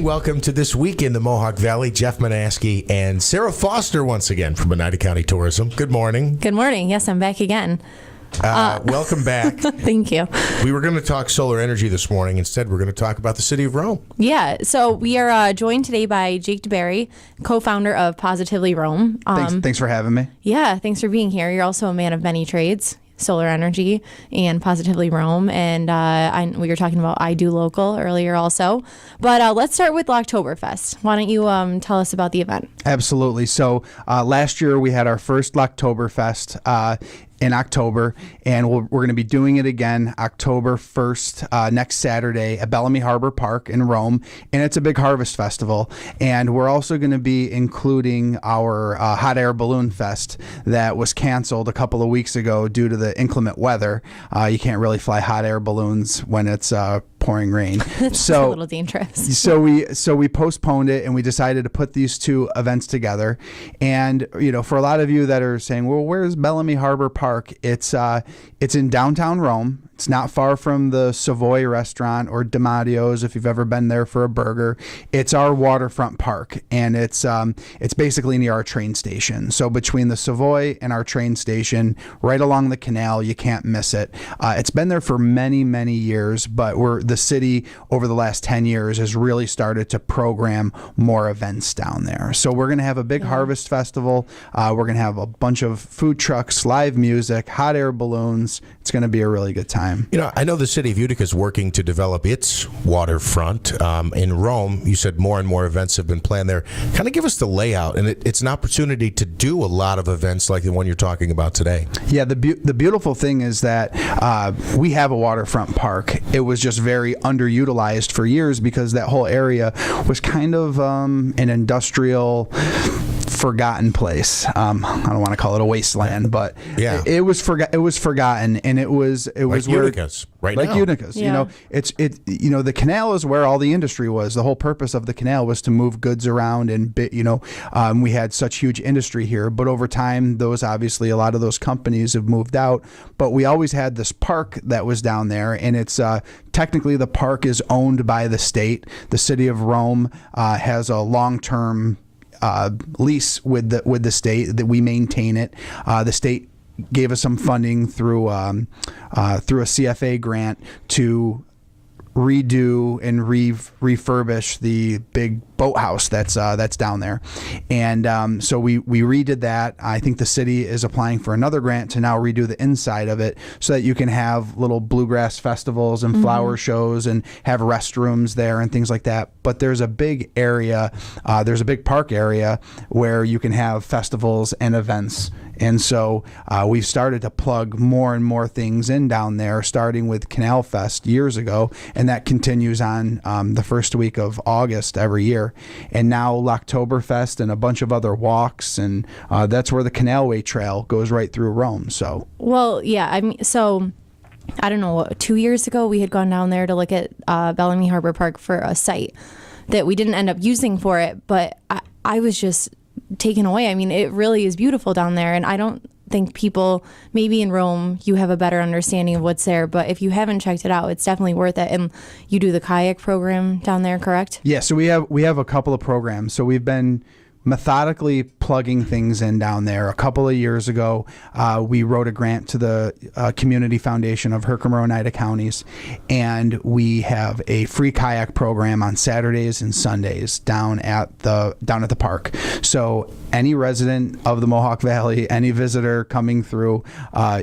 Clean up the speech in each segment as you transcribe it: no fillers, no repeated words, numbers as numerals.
morning. Welcome to This Week in the Mohawk Valley. Jeff Manaski and Sarah Foster once again from Oneida County Tourism. Good morning. Good morning. Yes, I'm back again. Welcome back. Thank you. We were going to talk solar energy this morning. Instead, we're going to talk about the city of Rome. Yeah, so we are joined today by Jake DiBari, co-founder of Positively Rome. Thanks for having me. Yeah, thanks for being here. You're also a man of many trades, solar energy and Positively Rome. And we were talking about I Do Local earlier also. But let's start with Locktoberfest. Why don't you tell us about the event? Absolutely. So last year we had our first Locktoberfest in October, and we're going to be doing it again October 1st, next Saturday at Bellamy Harbor Park in Rome, and it's a big harvest festival. And we're also going to be including our hot air balloon fest that was canceled a couple of weeks ago due to the inclement weather. You can't really fly hot air balloons when it's pouring rain. It's a little dangerous. So we postponed it, and we decided to put these two events together. And for a lot of you that are saying, well, where's Bellamy Harbor Park? It's in downtown Rome. It's not far from the Savoy restaurant or DiMattio's if you've ever been there for a burger. It's our waterfront park, and it's basically near our train station. So between the Savoy and our train station, right along the canal, you can't miss it. It's been there for many, many years, but the city over the last 10 years has really started to program more events down there. So we're going to have a big harvest festival. We're going to have a bunch of food trucks, live music, hot air balloons. It's going to be a really good time. I know the city of Utica is working to develop its waterfront. In Rome, you said more and more events have been planned there. Kind of give us the layout, and it's an opportunity to do a lot of events like the one you're talking about today. Yeah, the beautiful thing is that we have a waterfront park. It was just very underutilized for years because that whole area was kind of an industrial forgotten place. I don't want to call it a wasteland, but yeah, it was forgotten, and it was like where Utica's right like now. Utica's. Yeah. The canal is where all the industry was. The whole purpose of the canal was to move goods around, and we had such huge industry here. But over time, a lot of those companies have moved out. But we always had this park that was down there, and it's technically the park is owned by the state. The city of Rome has a long-term lease with the state that we maintain it. The state gave us some funding through a CFA grant to redo and refurbish the big boathouse that's down there, and so we redid that. I think the city is applying for another grant to now redo the inside of it so that you can have little bluegrass festivals and flower shows and have restrooms there and things like that. But there's a big area, there's a big park area where you can have festivals and events. And so we've started to plug more and more things in down there, starting with Canal Fest years ago, and that continues on the first week of August every year. And now Locktoberfest and a bunch of other walks, and that's where the Canalway Trail goes right through Rome. So, well, yeah, I don't know, 2 years ago we had gone down there to look at Bellamy Harbor Park for a site that we didn't end up using for it, but I was just taken away. I mean, it really is beautiful down there, and I don't think people, maybe in Rome, you have a better understanding of what's there, but if you haven't checked it out, it's definitely worth it. And you do the kayak program down there, correct? Yeah, so we have a couple of programs. So we've been methodically plugging things in down there. A couple of years ago, we wrote a grant to the Community Foundation of Herkimer Oneida counties, and we have a free kayak program on Saturdays and Sundays down at the park. So any resident of the Mohawk Valley, any visitor coming through,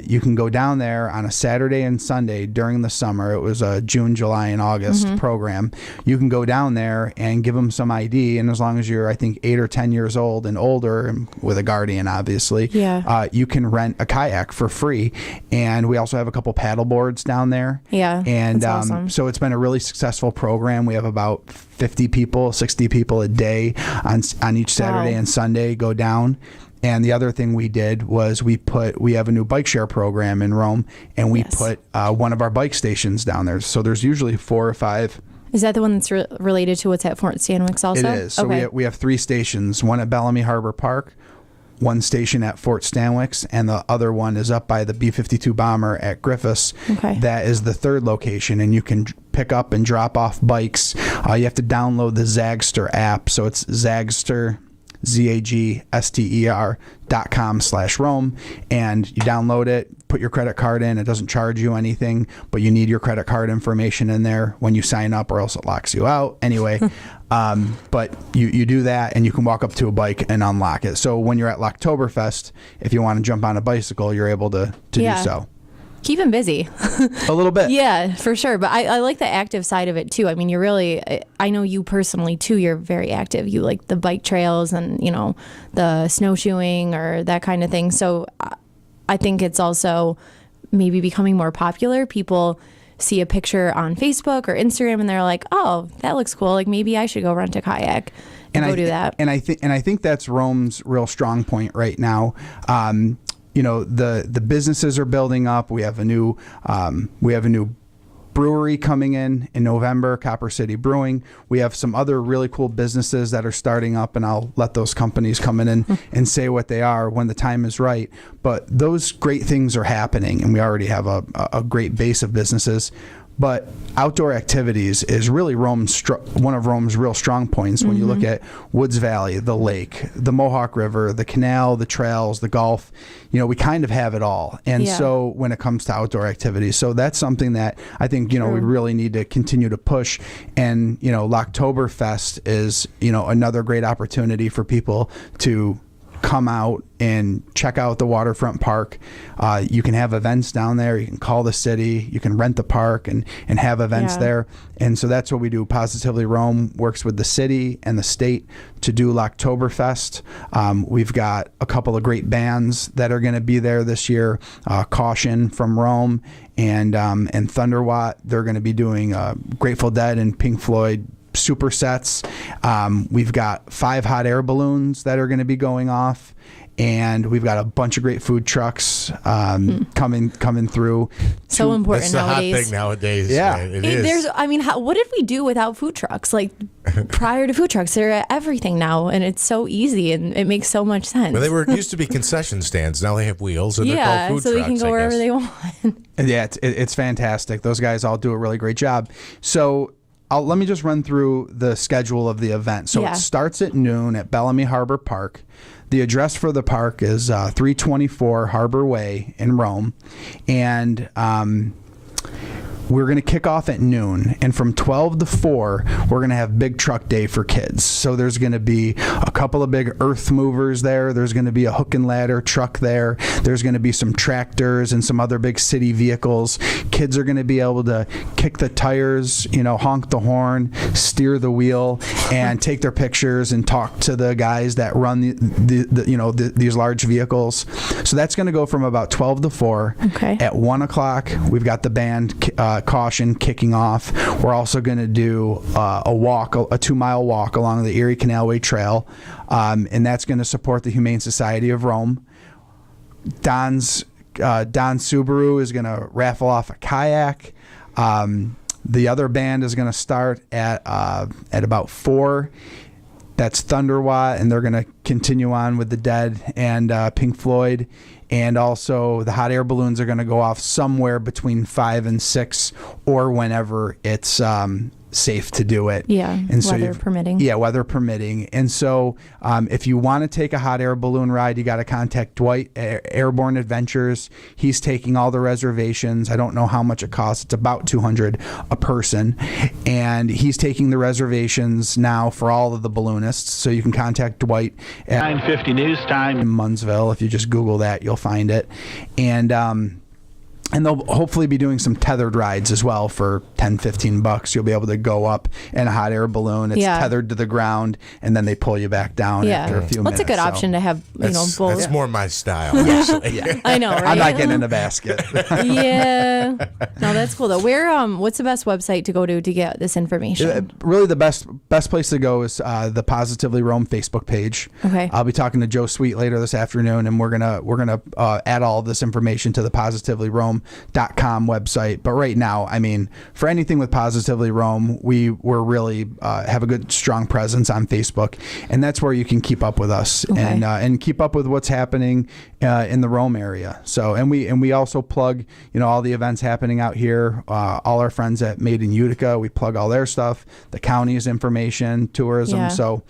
you can go down there on a Saturday and Sunday during the summer. It was a June, July, and August program. You can go down there and give them some ID, and as long as you're, I think, 8 or 10 years old and older, and with a guardian, obviously, you can rent a kayak for free. And we also have a couple paddle boards down there. Yeah, and that's awesome. So it's been a really successsul program. We have about 50 people, 60 people a day on each Saturday and Sunday go down. And the other thing we did was we have a new bike share program in Rome, and we put one of our bike stations down there. So there's usually 4 or 5. Is that the one that's related to what's at Fort Stanwix also? It is. So we have 3 stations, one at Bellamy Harbor Park, one station at Fort Stanwix, and the other one is up by the B-52 bomber at Griffiths. Okay. That is the 3rd location, and you can pick up and drop off bikes, you have to download the Zagster app. So it's Zagster, ZAGSTER.com/Rome, and you download it, put your credit card in. It doesn't charge you anything, but you need your credit card information in there when you sign up, or else it locks you out. Anyway, but you do that, and you can walk up to a bike and unlock it. So when you're at Locktoberfest, if you want to jump on a bicycle, you're able to do so. Keep him busy. A little bit. Yeah, for sure. But I like the active side of it too. I mean, you're really, I know you personally too, you're very active. You like the bike trails and, you know, the snowshoeing or that kind of thing. So I think it's also maybe becoming more popular. People see a picture on Facebook or Instagram and they're like, oh, that looks cool. Like maybe I should go rent a kayak and go do that. And I think that's Rome's real strong point right now. You know, the businesses are building up. We have a new brewery coming in November, Copper City Brewing. We have some other really cool businesses that are starting up, and I'll let those companies come in and say what they are when the time is right. But those great things are happening, and we already have a great base of businesses. But outdoor activities is really one of Rome's real strong points. When you look at Woods Valley, the lake, the Mohawk River, the canal, the trails, the golf, you know, we kind of have it all. And so when it comes to outdoor activities, so that's something that I think, you know, we really need to continue to push. And, you know, Locktoberfest is, you know, another great opportunity for people to come out and check out the waterfront park. You can have events down there. You can call the city. You can rent the park and have events there. And so that's what we do. Positively Rome works with the city and the state to do Locktoberfest. We've got a couple of great bands that are going to be there this year. Caution from Rome and Thunderwatt. They're going to be doing Grateful Dead and Pink Floyd supersets. We've got 5 hot air balloons that are going to be going off, and we've got a bunch of great food trucks coming through. So important It's the nowadays. hot thing nowadays. Yeah, it is. What did we do without food trucks? Like prior to food trucks, they're at everything now, and it's so easy, and it makes so much sense. Well, they were used to be concession stands. Now they have wheels, and they're called food so trucks. they can go wherever they want. Yeah, it's fantastic. Those guys all do a really great job. So let me just run through the schedule of the event. So it starts at noon at Bellamy Harbor Park. The address for the park is 324 Harbor Way in Rome. And we're going to kick off at noon. And from 12 to 4, we're going to have Big Truck Day for kids. So there's going to be a couple of big earth movers there. There's going to be a hook and ladder truck there. There's going to be some tractors and some other big city vehicles. Kids are going to be able to kick the tires, you know, honk the horn, steer the wheel, and take their pictures and talk to the guys that run these large vehicles. So that's going to go from about 12 to 4. Okay. At 1 o'clock, we've got the band Caution kicking off. We're also going to do a 2-mile walk along the Erie Canalway Trail, and that's going to support the Humane Society of Rome. Don Subaru is going to raffle off a kayak. The other band is going to start at about 4. That's Thunderwatt, and they're going to continue on with the Dead and Pink Floyd. And also the hot air balloons are going to go off somewhere between 5 and 6, or whenever it's safe to do it. Yeah, and so weather permitting. Yeah, weather permitting. And so if you want to take a hot air balloon ride, you got to contact Dwight, Airborne Adventures. He's taking all the reservations. I don't know how much it costs. It's about $200 a person. And he's taking the reservations now for all of the balloonists. So you can contact Dwight at 9:50 news time in Munnsville. If you just Google that, you'll find it. And they'll hopefully be doing some tethered rides as well for $10-15. You'll be able to go up in a hot air balloon. It's tethered to the ground, and then they pull you back down after a few minutes. That's a good option to have, both. That's more my style, actually. I know, right? I'm not getting in the basket. Yeah. No, that's cool though. What's the best website to go to get this information? Really, the best place to go is the Positively Rome Facebook page. Okay. I'll be talking to Joe Sweet later this afternoon, and we're gonna add all of this information to the Positively Rome positivelyrome.com website. But right now, I mean, for anything with Positively Rome, we're really have a good, strong presence on Facebook, and that's where you can keep up with us and keep up with what's happening in the Rome area. So, and we also plug, all the events happening out here. All our friends at Made in Utica, we plug all their stuff, the county's information, tourism. Yeah. So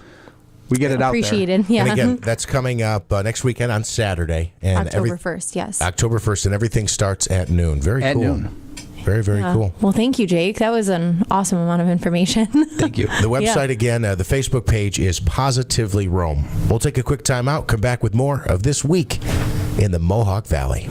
we get it out there. Appreciated. Yeah. And again, that's coming up next weekend on Saturday. And October 1st, yes. October 1st, and everything starts at noon. Very At cool. noon. Very, very cool. Well, thank you, Jake. That was an awesome amount of information. Thank you. The website again, the Facebook page is Positively Rome. We'll take a quick time out, come back with more of This Week in the Mohawk Valley.